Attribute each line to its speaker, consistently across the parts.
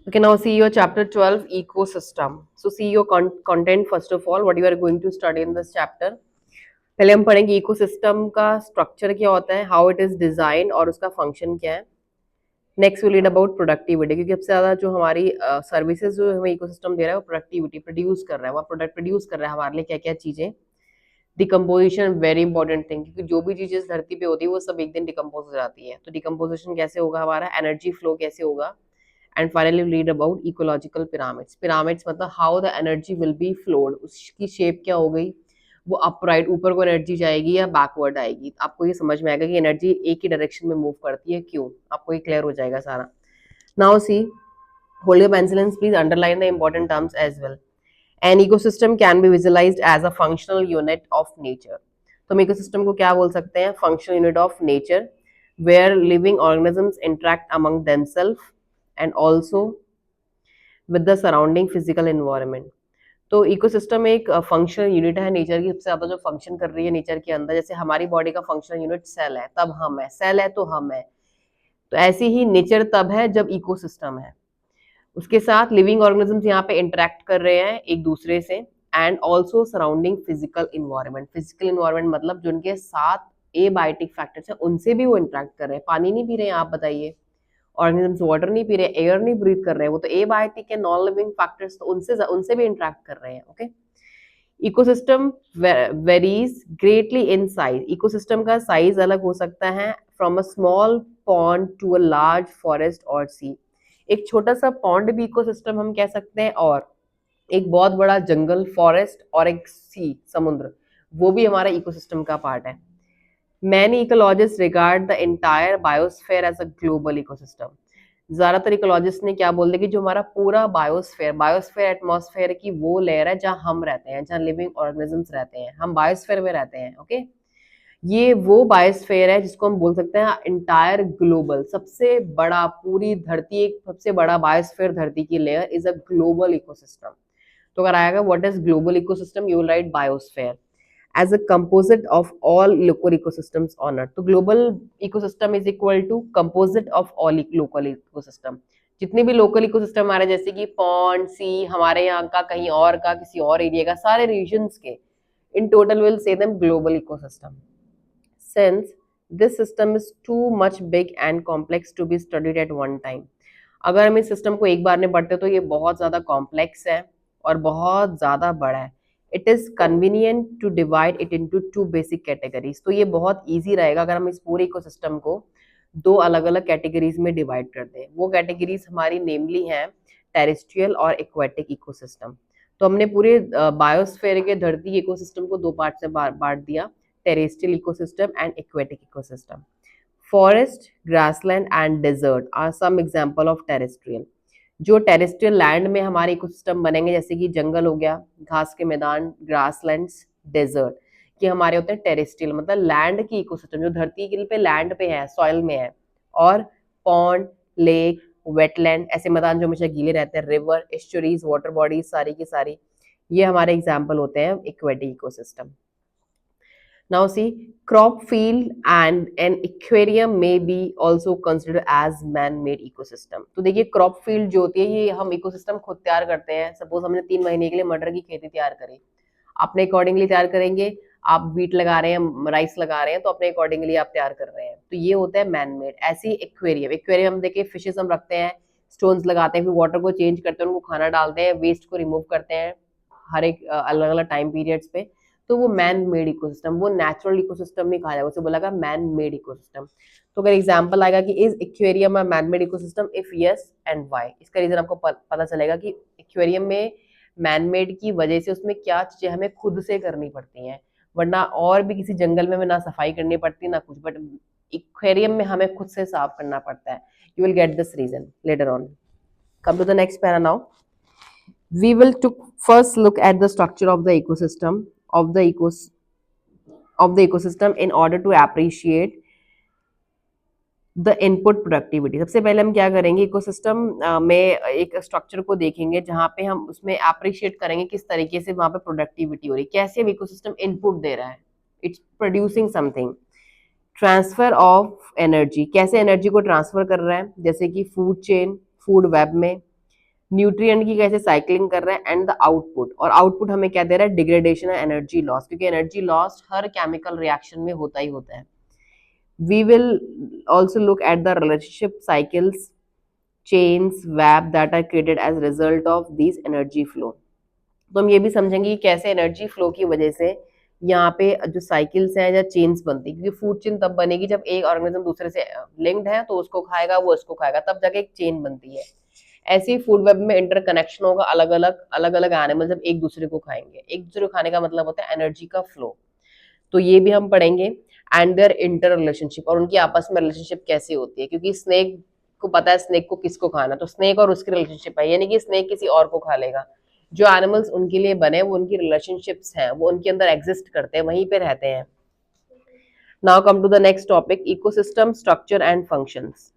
Speaker 1: Okay, now see your chapter 12, ecosystem. So see your content first of all, what you are going to study in this chapter. पहले हम पढ़ेंगे ecosystem का structure क्या होता है, how it is design और उसका function क्या है. Next will read about productivity, क्योंकि सबसे ज्यादा जो हमारी सर्विसेज जो हमें इकोसिस्टम दे रहा है वो प्रोडक्टिविटी प्रोड्यूस कर रहा है, वो प्रोडक्ट प्रोड्यूस कर रहा है हमारे लिए क्या क्या चीजें. डिकम्पोजिशन वेरी इंपॉर्टेंट थिंग, क्योंकि जो भी चीजें इस धरती पे होती है वो सब एक दिन डिकम्पोज हो जाती है. तो डिकम्पोजिशन कैसे होगा हमारा, एनर्जी फ्लो कैसे होगा. And finally read about ecological pyramids. Pyramids मतलब how the energy will be flowed, उसकी शेप क्या हो गई, वो अपराइट ऊपर को एनर्जी जाएगी या बैकवर्ड आएगी. आपको ये समझ में आएगा कि एनर्जी एक ही डायरेक्शन में मूव करती है क्यों, आपको ये क्लियर हो जाएगा सारा. Now see, hold your pencil and please underline the important terms as well. An ecosystem can be visualized as a functional unit of nature. तो हम ecosystem को क्या बोल सकते हैं, functional unit of nature where living organisms interact among themselves and also with the surrounding physical environment. तो ecosystem एक functional unit है नेचर की, सबसे ज्यादा जो फंक्शन कर रही है नेचर के अंदर. जैसे हमारी बॉडी का फंक्शनल यूनिट सेल है, तब हम है, सेल है तो हम है. तो ऐसे ही नेचर तब है जब इकोसिस्टम है. उसके साथ लिविंग ऑर्गेनिजम्स यहाँ पे इंटरेक्ट कर रहे हैं एक दूसरे से. And also surrounding physical environment. Physical environment मतलब जो उनके साथ एबायोटिक फैक्टर्स हैं उनसे भी वो इंटरेक्ट कर रहे हैं. पानी नहीं पी रहे हैं आप बताइए, ऑर्गेनिजम्स वाटर नहीं पी रहे, एयर नहीं ब्रीथ कर रहे हैं, वो तो एबायोटिक है, नॉन लिविंग फैक्टर्स, तो उनसे भी इंटरेक्ट कर रहे हैं. Okay. Ecosystem varies greatly in size. Ecosystem का साइज अलग हो सकता है from a small pond to a large forest और सी. एक छोटा सा पॉन्ड भी इकोसिस्टम हम कह सकते हैं, और एक बहुत बड़ा जंगल फॉरेस्ट और एक सी समुद्र, वो भी हमारा इकोसिस्टम का पार्ट है. Many ecologist regard the entire biosphere as a global ecosystem. ज्यादातर इकोलॉजिस्ट ने क्या बोल दिया कि जो हमारा पूरा बायोस्फेयर, बायोस्फेयर एटमॉस्फेयर की वो लेयर है जहां हम रहते हैं, जहां लिविंग ऑर्गेनिजम्स रहते हैं, हम बायोस्फेयर में रहते हैं. ओके. ये वो बायोस्फेयर है जिसको हम बोल सकते हैं इंटायर ग्लोबल, सबसे बड़ा, पूरी धरती एक सबसे बड़ा बायोस्फेयर धरती की layer is a global ecosystem. तो अगर आएगा what is global ecosystem, you will write biosphere as a composite of all local ecosystems on earth. तो global ecosystem is equal to composite of all local ecosystem. जितने भी local ecosystem हमारे, जैसे कि pond, सी, हमारे यहाँ का, कहीं और का, किसी और एरिया का, सारे रीजन्स के, in total will say them global ecosystem. Since this system is too much big and complex to be studied at one time. अगर हम इस सिस्टम को एक बार में पढ़ते तो ये बहुत ज़्यादा कॉम्प्लेक्स है और बहुत ज़्यादा बड़ा है. It is convenient to divide it into two basic categories. तो ये बहुत ईजी रहेगा अगर हम इस पूरे इकोसिस्टम को दो अलग अलग कैटेगरीज में डिवाइड कर दें. वो कैटेगरीज हमारी नेमली हैं टेरेस्ट्रियल और एक्वेटिक इकोसिस्टम. तो हमने पूरे बायोस्फेयर के धरती इकोसिस्टम को दो पार्ट से बांट दिया, terrestrial ecosystem and aquatic ecosystem. Forest, grassland and desert are some example of terrestrial. जो टेरेस्ट्रियल लैंड में हमारे इकोसिस्टम बनेंगे, जैसे कि जंगल हो गया, घास के मैदान, ग्रासलैंड्स, डेजर्ट, ये हमारे होते हैं टेरेस्ट्रियल, मतलब लैंड की इकोसिस्टम जो धरती के पे लैंड पे है, सॉइल में है. और पॉन्ड, लेक, वेटलैंड, ऐसे मैदान जो हमेशा गीले रहते हैं, रिवर, एस्चुरीज, वाटर बॉडीज, सारी की सारी, ये हमारे एग्जाम्पल होते हैं aquatic ecosystem. Now see, crop field and an aquarium may be also considered as man-made ecosystem. तो देखिए क्रॉप फील्ड जो होती है ये हम इकोसिस्टम खुद तैयार करते हैं. सपोज हमने 3 महीने के लिए मटर की खेती तैयार करी, अपने अकॉर्डिंगली तैयार करेंगे. आप वीट लगा रहे हैं, राइस लगा रहे हैं, तो अपने अकॉर्डिंगली आप तैयार कर रहे हैं. तो ये होता है मैन मेड. ऐसी एक्वेरियम, एक्वेरियम देखिए फिशेस हम रखते हैं, स्टोन्स लगाते हैं, फिर वाटर को चेंज करते हैं, उनको खाना डालते हैं, वेस्ट को रिमूव करते हैं हर एक अलग अलग टाइम पीरियड्स पे. तो वो मैन मेड इकोसिस्टम, वो नेचुरल इकोसिस्टम नहीं कहा जाएगा, उसे बोला मैन मेड इकोसिस्टम. तो अगर एग्जांपल आएगा कि is aquarium a man made ecosystem, if yes and why, इसका रीजन आपको पता चलेगा कि एक्वेरियम में मैन मेड की वजह से उसमें क्या चीजें हमें खुद से करनी पड़ती हैं, वरना और भी किसी जंगल में हमें ना सफाई करनी पड़ती ना कुछ, बट एक्वेरियम में हमें खुद से साफ करना पड़ता है. You will get this reason later on. Come to the next para now. We will first look at the structure of the ecosystem of the ecosystem in order to appreciate the input productivity. सबसे पहले हम क्या करेंगे, ecosystem में एक structure को देखेंगे जहां पे हम उसमें अप्रिशिएट करेंगे किस तरीके से वहां पे प्रोडक्टिविटी हो रही है, कैसे इकोसिस्टम इनपुट दे रहा है, it's producing something. Transfer of energy, कैसे एनर्जी को ट्रांसफर कर रहा है, जैसे कि फूड चेन, फूड वेब में, न्यूट्रिएंट की कैसे साइकिलिंग कर रहा है, एंड द आउटपुट। और आउटपुट हमें क्या दे रहा है, डिग्रेडेशन है, एनर्जी लॉस, क्योंकि एनर्जी लॉस हर केमिकल रिएक्शन में होता ही होता है। We will also look at the relationship cycles, chains, web that are created as result of this energy flow. तो हम ये भी समझेंगे कि कैसे एनर्जी फ्लो की वजह से यहाँ पे जो साइकिल्स हैं या चेन्स बनती है, क्योंकि फूड चेन तब बनेगी जब एक ऑर्गेनिज्म दूसरे से लिंक्ड है, तो उसको खाएगा, वो उसको खाएगा, तब जाके एक चेन बनती है। ऐसे ही फूड वेब में इंटरकनेक्शन होगा, अलग अलग एनिमल जब एक दूसरे को खाएंगे, एक दूसरे को खाने का मतलब होता है एनर्जी का फ्लो। तो ये भी हम पढ़ेंगे, एंड देयर इंटर रिलेशनशिप, और उनकी आपस में रिलेशनशिप कैसे होती है, क्योंकि स्नेक को पता है स्नेक को किसको खाना, तो स्नेक और उसकी रिलेशनशिप है, यानी कि स्नेक किसी और को खा लेगा। जो एनिमल्स उनके लिए बने, वो उनकी रिलेशनशिप्स हैं, वो उनके अंदर एग्जिस्ट करते हैं, वहीं पे रहते हैं। Now come to the next topic, ecosystem structure and functions.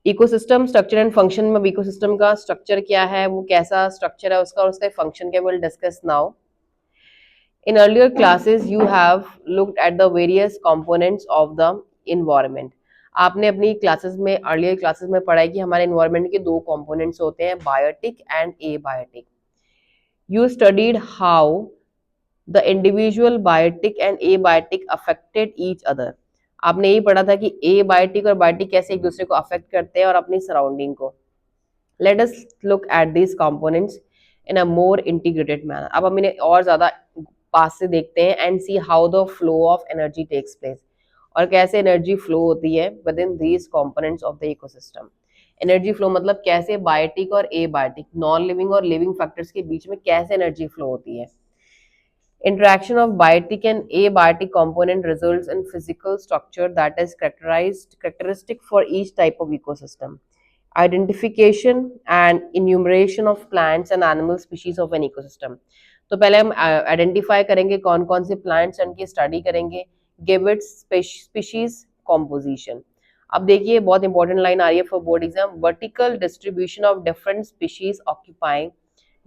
Speaker 1: Ecosystem structure and function में इकोसिस्टम का स्ट्रक्चर क्या है, वो कैसा स्ट्रक्चर है उसका, और उसका फंक्शन क्या, will discuss now. In earlier classes, you have looked at the various components of the environment. आपने अपनी क्लासेस में, अर्लियर क्लासेस में पढ़ा है कि हमारे इन्वायरमेंट के दो कंपोनेंट्स होते हैं, biotic and abiotic. You studied how the individual biotic and abiotic affected each other. आपने यही पढ़ा था कि एबायोटिक और बायोटिक कैसे एक दूसरे को अफेक्ट करते हैं और अपनी सराउंडिंग को। Let us look at these components in a more integrated manner. अब हम इन्हें और ज़्यादा पास से देखते हैं, and see how the flow of energy takes place, और कैसे एनर्जी फ्लो होती है within these components of the ecosystem. Energy flow मतलब कैसे बायोटिक और एबायोटिक, नॉन लिविंग और लिविंग फैक्टर्स के बीच में कैसे एनर्जी फ्लो होती है। Interaction of biotic and abiotic component results in physical structure that is characteristic for each type of ecosystem. Identification and enumeration of plants and animal species of an ecosystem. तो पहले हम identify करेंगे कौन कौन से plants हैं, उनकी study करेंगे, गिव इट्स स्पीशीज कॉम्पोजिशन। अब देखिए बहुत इंपॉर्टेंट लाइन आ रही है for board exam, vertical distribution of different species occupying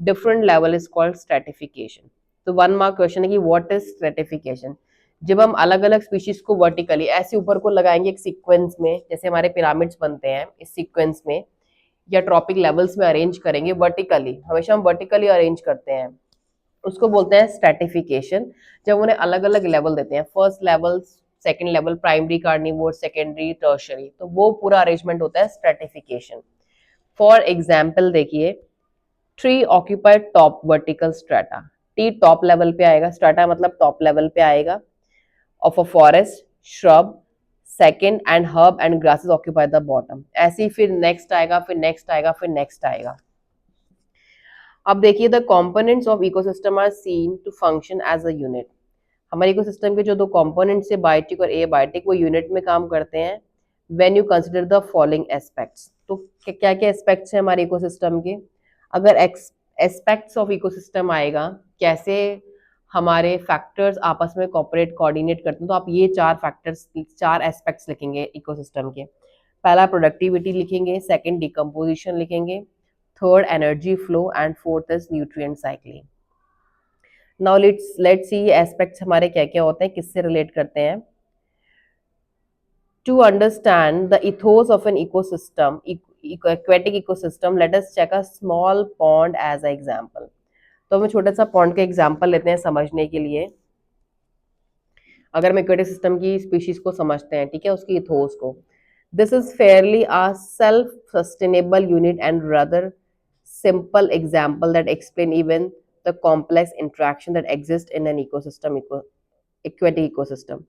Speaker 1: different level is called stratification. तो 1 मार्क क्वेश्चन है कि व्हाट इज स्ट्रेटिफिकेशन। जब हम अलग अलग स्पीशीज को वर्टिकली ऐसे ऊपर को लगाएंगे एक सीक्वेंस में, जैसे हमारे पिरामिड्स बनते हैं इस सीक्वेंस में, या ट्रॉपिक लेवल्स में अरेंज करेंगे वर्टिकली, हमेशा हम वर्टिकली अरेंज करते हैं, उसको बोलते हैं स्ट्रेटिफिकेशन। जब उन्हें अलग अलग लेवल देते हैं, first level, second level, primary, carnivore, secondary, tertiary, तो वो पूरा अरेंजमेंट होता है स्ट्रेटिफिकेशन। फॉर एग्जाम्पल देखिए, tree occupied top vertical strata, T top level पे आएगा, स्ट्रेटा मतलब टॉप लेवल पे आएगा, of a forest, shrub, second, and herb and grasses occupy the bottom. ऐसे ही फिर नेक्स्ट आएगा, फिर नेक्स्ट आएगा, फिर नेक्स्ट आएगा। अब देखिए, the components of ecosystem are seen to function as a unit. हमारे इकोसिस्टम के जो दो कंपोनेंट्स है, बायोटिक और एबायोटिक, वो यूनिट में काम करते हैं। When you consider the following aspects, तो क्या क्या एस्पेक्ट्स हैं हमारे इकोसिस्टम के। अगर एस्पेक्ट्स ऑफ इकोसिस्टम आएगा, कैसे हमारे फैक्टर्स आपस में कोऑपरेट कोऑर्डिनेट करते हैं, तो आप ये चार फैक्टर्स, चार एस्पेक्ट्स लिखेंगे इकोसिस्टम के। पहला प्रोडक्टिविटी लिखेंगे, सेकंड डिकम्पोजिशन लिखेंगे, third energy flow, and fourth is nutrient cycling. Now let's see aspects हमारे क्या क्या होते हैं, किससे रिलेट करते हैं। To understand the ethos of an ecosystem, aquatic ecosystem, let us check a small pond as an example. तो हम छोटा सा पॉन्ड का एग्जाम्पल लेते हैं समझने के लिए। अगर हम एक्वेटिक सिस्टम की स्पीशीज को समझते हैं, ठीक है, उसकी इथोस को, this is fairly a self sustainable unit and rather simple example that explain even the complex interaction that exist in an ecosystem, aquatic ecosystem.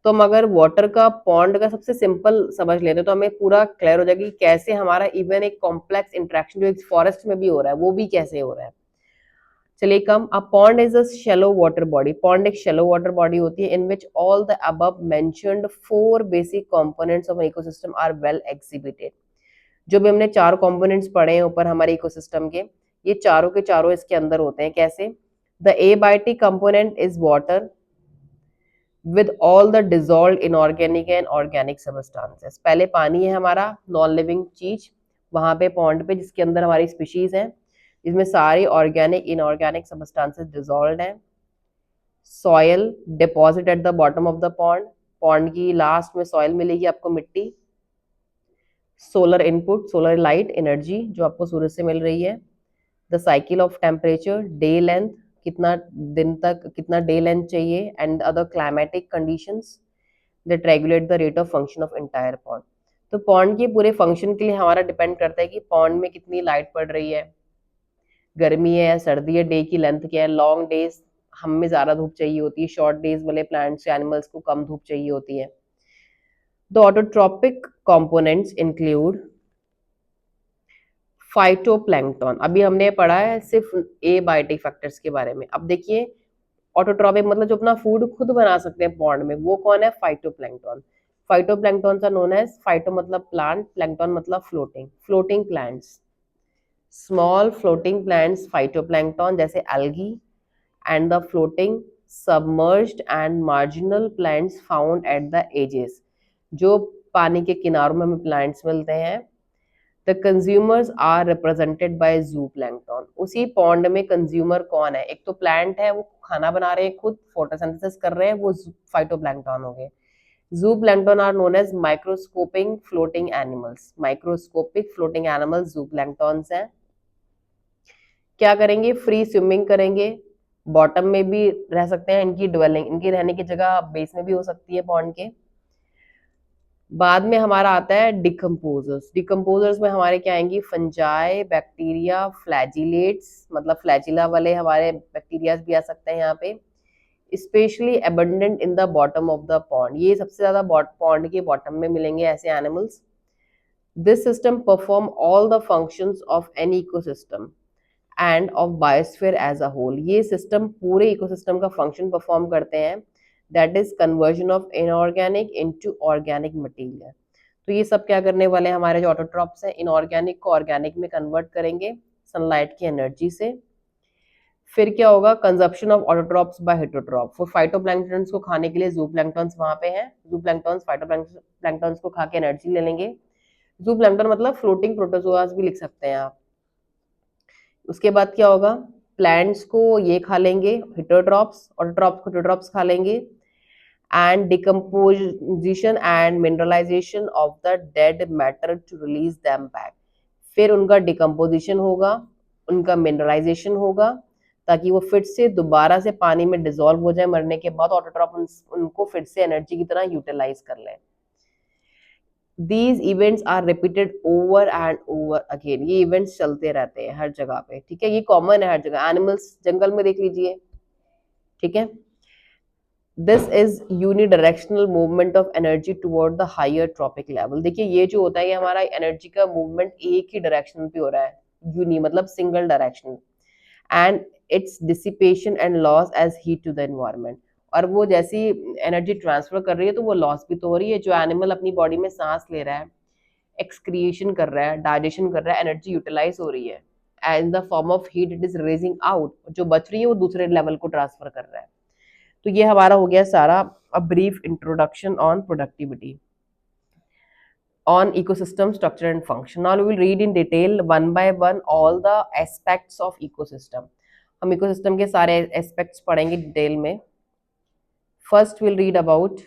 Speaker 1: तो हम अगर वाटर का पॉन्ड का सबसे सिंपल समझ लेते हैं, तो हमें पूरा क्लियर हो जाएगा कि कैसे हमारा इवन एक कॉम्प्लेक्स इंटरेक्शन जो एक फॉरेस्ट में भी हो रहा है, वो भी कैसे हो रहा है। चलिए come, a pond is a shallow water body. Pond एक शैलो वाटर बॉडी होती है in which all the above mentioned 4 basic components of ecosystem are well exhibited. जो भी हमने 4 कंपोनेंट्स पढ़े हैं ऊपर हमारे इकोसिस्टम के, ये चारों के चारों इसके अंदर होते हैं। कैसे? The abiotic component is water with all the dissolve inorganic and organic substances. पहले पानी है हमारा, नॉन लिविंग चीज, वहां पे पॉन्ड पे, जिसके अंदर हमारी स्पीशीज हैं, इसमें सारी ऑर्गेनिक इनऑर्गेनिक सबस्टांसेस डिजॉल्व हैं। Soil deposit at the bottom of the pond, pond की लास्ट में सॉयल मिलेगी आपको, मिट्टी। Solar input, solar light energy जो आपको सूरज से मिल रही है, the cycle of temperature, day length, कितना दिन तक कितना डे लेंथ चाहिए, and other climatic conditions that regulate the rate of function of entire pond. तो पॉन्ड के पूरे फंक्शन के लिए हमारा डिपेंड करता है कि पॉन्ड में कितनी लाइट पड़ रही है, गर्मी है या सर्दी है, डे की लेंथ क्या है। लॉन्ग डेज हम में ज़्यादा धूप चाहिए होती है, शॉर्ट डेज वाले प्लांट्स या एनिमल्स को कम धूप चाहिए होती है। The autotrophic components include phytoplankton. अभी हमने पढ़ा है सिर्फ ए बायोटिक फैक्टर्स के बारे में। अब देखिए ऑटोट्रॉपिक मतलब जो अपना फूड खुद बना सकते हैं पॉन्ड में, वो कौन है? फाइटोप्लैंक्टन। फाइटोप्लैंक्टन का नोन है, फाइटो मतलब प्लांट, प्लैंक्टन मतलब floating, floating plants, small floating plants phytoplankton जैसे algae, and the floating submerged and marginal plants found at the edges, जो पानी के किनारों में हमें प्लांट्स मिलते हैं। The consumers are represented by zooplankton. उसी पॉन्ड में कंज्यूमर कौन है? एक तो प्लांट है, वो खाना बना रहे हैं, खुद फोटोसिंथेसिस कर रहे हैं, वो फाइटोप्लैंक्टन हो गए। Zooplankton are known as microscopic floating animals. Microscopic floating animals zooplanktons हैं। क्या करेंगे? फ्री स्विमिंग करेंगे, बॉटम में भी रह सकते हैं, इनकी ड्वेलिंग, इनकी रहने की जगह बेस में भी हो सकती है पॉन्ड के। बाद में हमारा आता है डिकम्पोजर्स। डिकम्पोजर्स में हमारे क्या आएंगी? फंजाई, बैक्टीरिया, फ्लैजिलेट्स, मतलब फ्लैजिला वाले हमारे बैक्टीरिया भी आ सकते हैं यहाँ पे। Specially abundant in the bottom of the pond, ये सबसे ज्यादा पॉन्ड के बॉटम में मिलेंगे ऐसे animals. This system perform all the functions of an ecosystem and of biosphere as a whole. ये सिस्टम पूरे इकोसिस्टम का फंक्शन परफॉर्म करते हैं, that is conversion of inorganic into organic material. तो ये सब क्या करने वाले हैं? हमारे जो ऑटोट्रॉप्स हैं, इनऑर्गेनिक को ऑर्गेनिक में कन्वर्ट करेंगे सनलाइट की एनर्जी से। फिर क्या होगा? Consumption of autotrophs by heterotroph. वो फाइटोप्लैंक्टन्स को खाने के लिए जूप्लैंक्टन्स वहां पे हैं, जूप्लैंक्टन्स फाइटोप्लैंक्टन्स को खा के एनर्जी ले लेंगे। जूप्लैंक्टन मतलब फ्लोटिंग प्रोटोजोआस भी लिख सकते हैं आप। उसके बाद क्या होगा? प्लांट्स को ये खा लेंगे हिटोट्रॉप्स, ऑटोट्रॉप्स को हिटोट्रॉप्स खा लेंगे। And decomposition and mineralization of the dead matter to release them back. फिर उनका डिकम्पोजिशन होगा, उनका मिनरलाइजेशन होगा, ताकि वो फिर से दोबारा से पानी में डिजोल्व हो जाए मरने के बाद, ऑटोट्रॉप उनको फिर से एनर्जी की तरह यूटिलाइज कर लें। These events are repeated over and over again। ये इवेंट्स चलते रहते हैं हर जगह पे, ठीक है, ये कॉमन है हर जगह। एनिमल्स जंगल में देख लीजिए, ठीक है। This is unidirectional movement of energy toward the higher trophic level. देखिए ये जो होता है, ये हमारा एनर्जी का मूवमेंट एक ही डायरेक्शन पे हो रहा है, यूनि मतलब single direction, and its dissipation and loss as heat to the environment. और वो जैसी एनर्जी ट्रांसफर कर रही है तो वो लॉस भी तो हो रही है। जो एनिमल अपनी बॉडी में सांस ले रहा है, एक्सक्रिएशन कर रहा है, डाइजेशन कर रहा है, एनर्जी यूटिलाइज हो रही है, and the form of heat it is raising out, जो बच रही है वो दूसरे लेवल को ट्रांसफर कर रहा है। तो ये हमारा हो गया सारा a brief introduction on productivity, on ecosystem structure and function. Now we will read in detail one by one all the aspects of ecosystem. हम ecosystem के सारे aspects पढ़ेंगे डिटेल में। First we'll read about